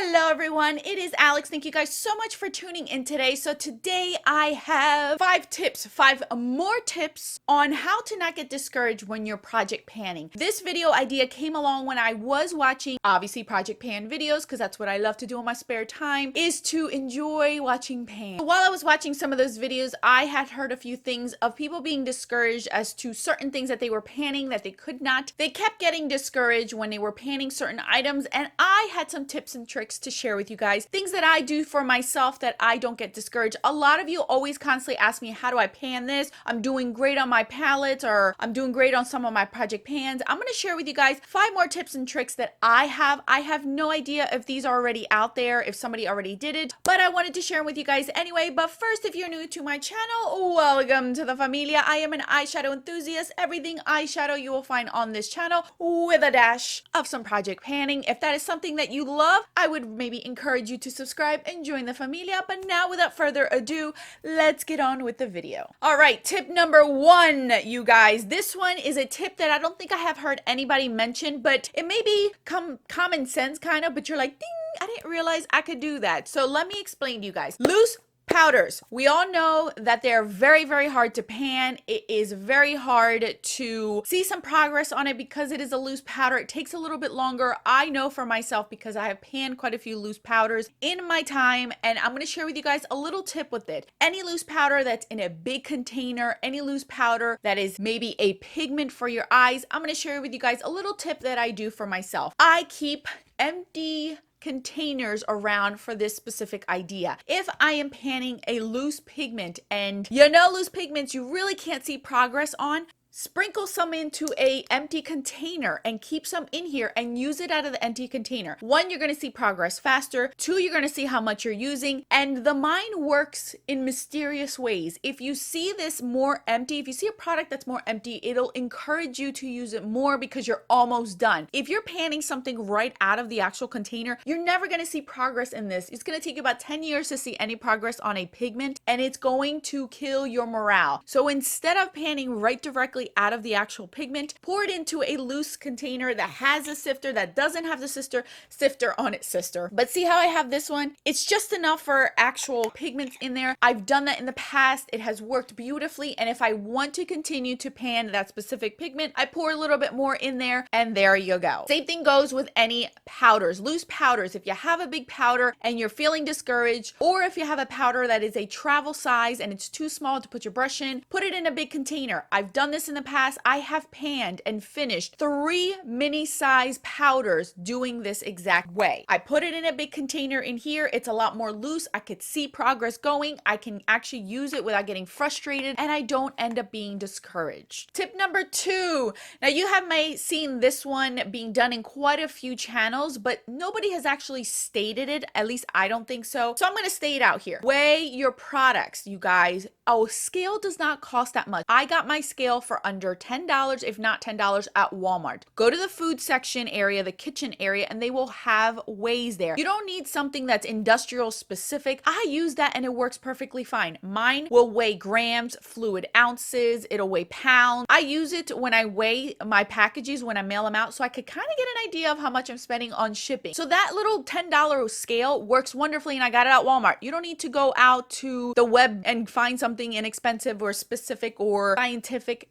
Hello everyone, it is Alex. Thank you guys so much for tuning in today. So today I have five more tips on how to not get discouraged when you're project panning. This video idea came along when I was watching, obviously, project pan videos, because that's what I love to do in my spare time, is to enjoy watching pan. While I was watching some of those videos, I had heard a few things of people being discouraged as to certain things that they were panning that they could not. They kept getting discouraged when they were panning certain items, and I had some tips and tricks to share with you guys, things that I do for myself that I don't get discouraged. A lot of you always constantly ask me, how do I pan this? I'm doing great on my palettes, or I'm doing great on some of my project pans. I'm going to share with you guys 5 more tips and tricks that I have. I have no idea if these are already out there, if somebody already did it, but I wanted to share them with you guys anyway. But first, if you're new to my channel, welcome to the familia. I am an eyeshadow enthusiast. Everything eyeshadow you will find on this channel, with a dash of some project panning. If that is something that you love, I would maybe encourage you to subscribe and join the familia. But now, without further ado, let's get on with the video. All right, tip number 1, you guys. This one is a tip that I don't think I have heard anybody mention, but it may be common sense kind of, but you're like, ding, I didn't realize I could do that. So let me explain to you guys. Loose powders. We all know that they're very, very hard to pan. It is very hard to see some progress on it because it is a loose powder. It takes a little bit longer. I know for myself because I have panned quite a few loose powders in my time, and I'm going to share with you guys a little tip with it. Any loose powder that's in a big container, any loose powder that is maybe a pigment for your eyes, I'm going to share with you guys a little tip that I do for myself. I keep empty containers around for this specific idea. If I am panning a loose pigment, and you know loose pigments you really can't see progress on, sprinkle some into a empty container and keep some in here and use it out of the empty container. 1, you're going to see progress faster. 2, you're going to see how much you're using. And the mind works in mysterious ways. If you see this more empty, if you see a product that's more empty, it'll encourage you to use it more because you're almost done. If you're panning something right out of the actual container, you're never going to see progress in this. It's going to take you about 10 years to see any progress on a pigment, and it's going to kill your morale. So instead of panning right directly out of the actual pigment, pour it into a loose container that has a sifter, that doesn't have the sifter on its sister. But see how I have this one? It's just enough for actual pigments in there. I've done that in the past. It has worked beautifully. And if I want to continue to pan that specific pigment, I pour a little bit more in there, and there you go. Same thing goes with any powders, loose powders. If you have a big powder and you're feeling discouraged, or if you have a powder that is a travel size and it's too small to put your brush in, put it in a big container. I've done this in the past. I have panned and finished 3 mini size powders doing this exact way. I put it in a big container in here. It's a lot more loose. I could see progress going. I can actually use it without getting frustrated, and I don't end up being discouraged. Tip number 2. Now, you have seen this one being done in quite a few channels, but nobody has actually stated it. At least I don't think so. So I'm going to state it out here. Weigh your products, you guys. A scale does not cost that much. I got my scale for under $10, if not $10 at Walmart. Go to the food section area, the kitchen area, and they will have weighs there. You don't need something that's industrial specific. I use that and it works perfectly fine. Mine will weigh grams, fluid ounces, it'll weigh pounds. I use it when I weigh my packages, when I mail them out, so I could kind of get an idea of how much I'm spending on shipping. So that little $10 scale works wonderfully, and I got it at Walmart. You don't need to go out to the web and find something inexpensive or specific or scientific.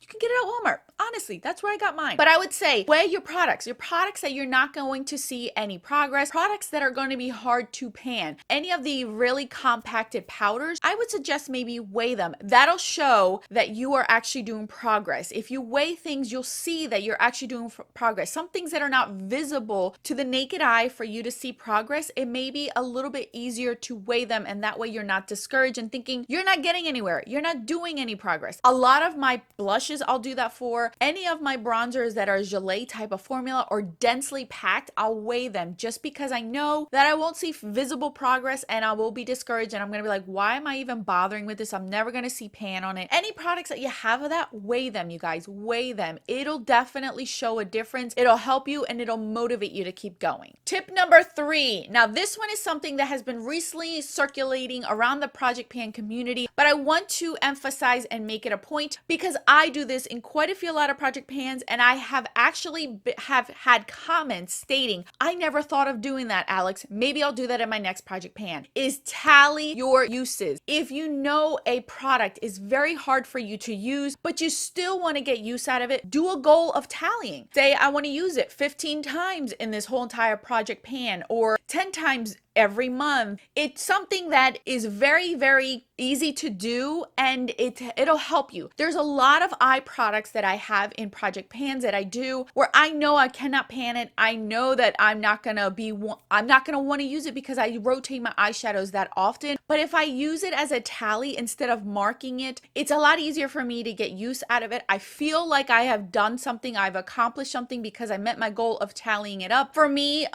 You can get it at Walmart. Honestly, that's where I got mine. But I would say weigh your products that you're not going to see any progress, products that are going to be hard to pan. Any of the really compacted powders, I would suggest maybe weigh them. That'll show that you are actually doing progress. If you weigh things, you'll see that you're actually doing progress. Some things that are not visible to the naked eye for you to see progress, it may be a little bit easier to weigh them, and that way you're not discouraged and thinking you're not getting anywhere. You're not doing any progress. A lot of my blushes I'll do that for. Any of my bronzers that are gelée type of formula or densely packed, I'll weigh them just because I know that I won't see visible progress and I will be discouraged, and I'm going to be like, why am I even bothering with this? I'm never going to see pan on it. Any products that you have of that, weigh them, you guys. Weigh them. It'll definitely show a difference. It'll help you and it'll motivate you to keep going. Tip number 3. Now, this one is something that has been recently circulating around the project pan community, but I want to emphasize and make it a point because I do do this in quite a lot of project pans, and I have actually have had comments stating, I never thought of doing that, Alex. Maybe I'll do that in my next project pan, is tally your uses. If you know a product is very hard for you to use, but you still want to get use out of it, do a goal of tallying. Say, I want to use it 15 times in this whole entire project pan, or 10 times every month. It's something that is very easy to do, and it'll help you. There's a lot of eye products that I have in project pans that I do where I know I cannot pan it. I know that I'm not gonna want to use it because I rotate my eyeshadows that often. But if I use it as a tally instead of marking it, it's a lot easier for me to get use out of it. I feel like I have done something, I've accomplished something because I met my goal of tallying it up. For me,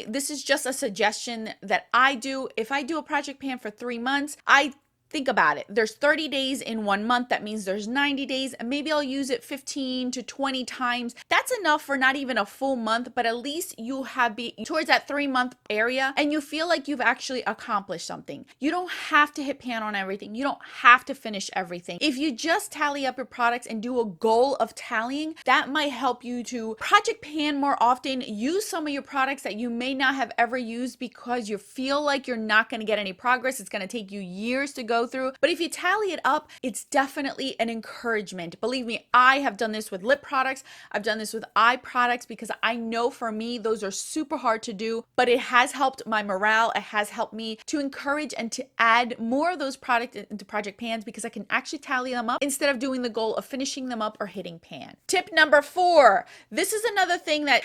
this is just a suggestion that I do. If I do a project pan for 3 months, I think about it. There's 30 days in 1 month. That means there's 90 days, and maybe I'll use it 15 to 20 times. That's enough for not even a full month, but at least you have towards that 3-month area, and you feel like you've actually accomplished something. You don't have to hit pan on everything. You don't have to finish everything. If you just tally up your products and do a goal of tallying, that might help you to project pan more often. Use some of your products that you may not have ever used because you feel like you're not going to get any progress. It's going to take you years to go through. But if you tally it up, it's definitely an encouragement. Believe me, I have done this with lip products. I've done this with eye products because I know for me, those are super hard to do, but it has helped my morale. It has helped me to encourage and to add more of those products into project pans because I can actually tally them up instead of doing the goal of finishing them up or hitting pan. Tip number 4. This is another thing that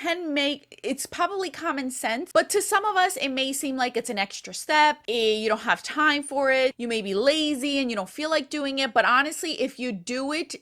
it's probably common sense, but to some of us, it may seem like it's an extra step. You don't have time for it. You may be lazy and you don't feel like doing it, but honestly, if you do it,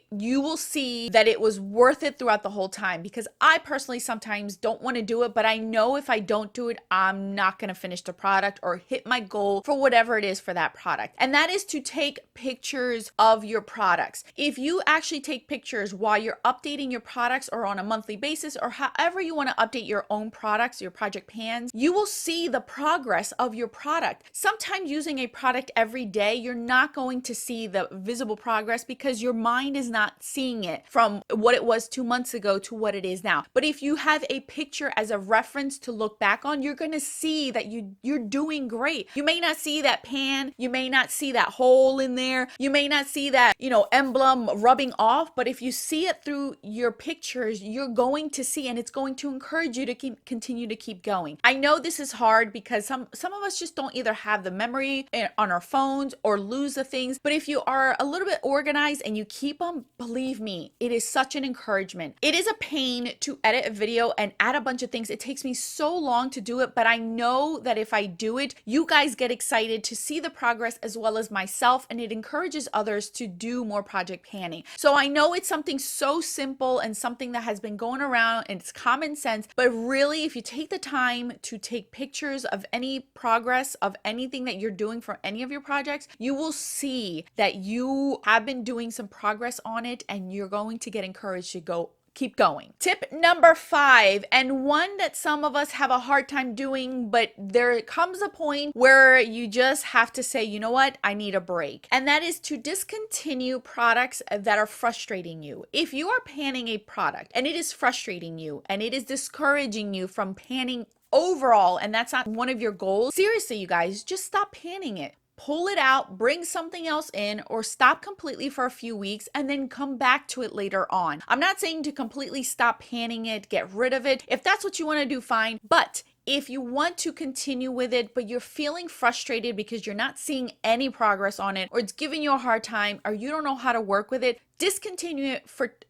you will see that it was worth it throughout the whole time, because I personally sometimes don't want to do it, but I know if I don't do it, I'm not going to finish the product or hit my goal for whatever it is for that product. And that is to take pictures of your products. If you actually take pictures while you're updating your products or on a monthly basis or however you want to update your own products, your project pans, you will see the progress of your product. Sometimes using a product every day, you're not going to see the visible progress because your mind is not seeing it from what it was 2 months ago to what it is now. But if you have a picture as a reference to look back on, you're going to see that you're doing great. You may not see that pan, you may not see that hole in there, you may not see that, emblem rubbing off, but if you see it through your pictures, you're going to see, and it's going to encourage you to continue to keep going. I know this is hard because some of us just don't either have the memory on our phones or lose the things, but if you are a little bit organized and you keep them, believe me, it is such an encouragement. It is a pain to edit a video and add a bunch of things. It takes me so long to do it, but I know that if I do it, you guys get excited to see the progress as well as myself, and it encourages others to do more project panning. So I know it's something so simple and something that has been going around and it's common sense, but really if you take the time to take pictures of any progress of anything that you're doing for any of your projects, you will see that you have been doing some progress on it, and you're going to get encouraged to keep going. Tip number 5, and one that some of us have a hard time doing, but there comes a point where you just have to say, you know what, I need a break. And that is to discontinue products that are frustrating you. If you are panning a product and it is frustrating you and it is discouraging you from panning overall, and that's not one of your goals, seriously, you guys, just stop panning it. Pull it out, bring something else in, or stop completely for a few weeks and then come back to it later on. I'm not saying to completely stop panning it, get rid of it. If that's what you want to do, fine. But if you want to continue with it, but you're feeling frustrated because you're not seeing any progress on it, or it's giving you a hard time, or you don't know how to work with it, discontinue it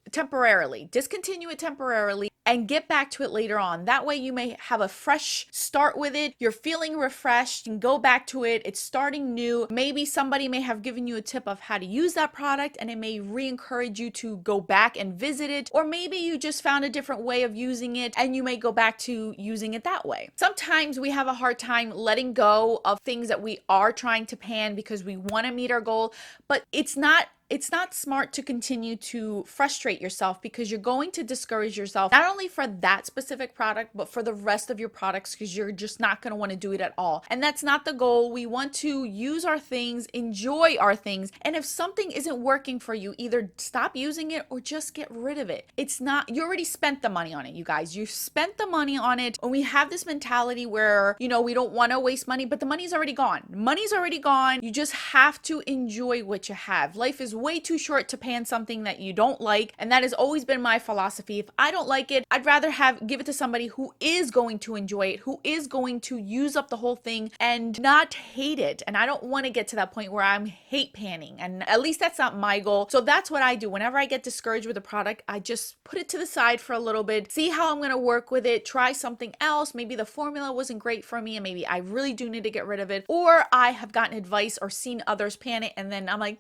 temporarily. Discontinue it temporarily and get back to it later on. That way you may have a fresh start with it. You're feeling refreshed and go back to it. It's starting new. Maybe somebody may have given you a tip of how to use that product and it may re-encourage you to go back and visit it. Or maybe you just found a different way of using it and you may go back to using it that way. Sometimes we have a hard time letting go of things that we are trying to pan because we want to meet our goal, but it's not it's not smart to continue to frustrate yourself, because you're going to discourage yourself not only for that specific product, but for the rest of your products, because you're just not going to want to do it at all. And that's not the goal. We want to use our things, enjoy our things. And if something isn't working for you, either stop using it or just get rid of it. It's not, you already spent the money on it, you guys. You spent the money on it. And we have this mentality where, you know, we don't want to waste money, but the money's already gone. Money's already gone. You just have to enjoy what you have. Life is way too short to pan something that you don't like. And that has always been my philosophy. If I don't like it, I'd rather give it to somebody who is going to enjoy it, who is going to use up the whole thing and not hate it. And I don't want to get to that point where I'm hate panning. And at least that's not my goal. So that's what I do. Whenever I get discouraged with a product, I just put it to the side for a little bit, see how I'm going to work with it, try something else. Maybe the formula wasn't great for me and maybe I really do need to get rid of it. Or I have gotten advice or seen others pan it and then I'm like,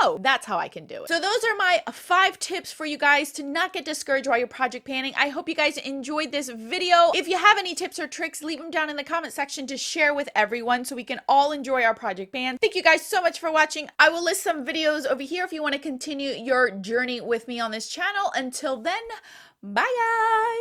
oh, that's how I can do it. So those are my 5 tips for you guys to not get discouraged while you're project panning. I hope you guys enjoyed this video. If you have any tips or tricks, leave them down in the comment section to share with everyone so we can all enjoy our project pan. Thank you guys so much for watching. I will list some videos over here if you want to continue your journey with me on this channel. Until then, bye guys.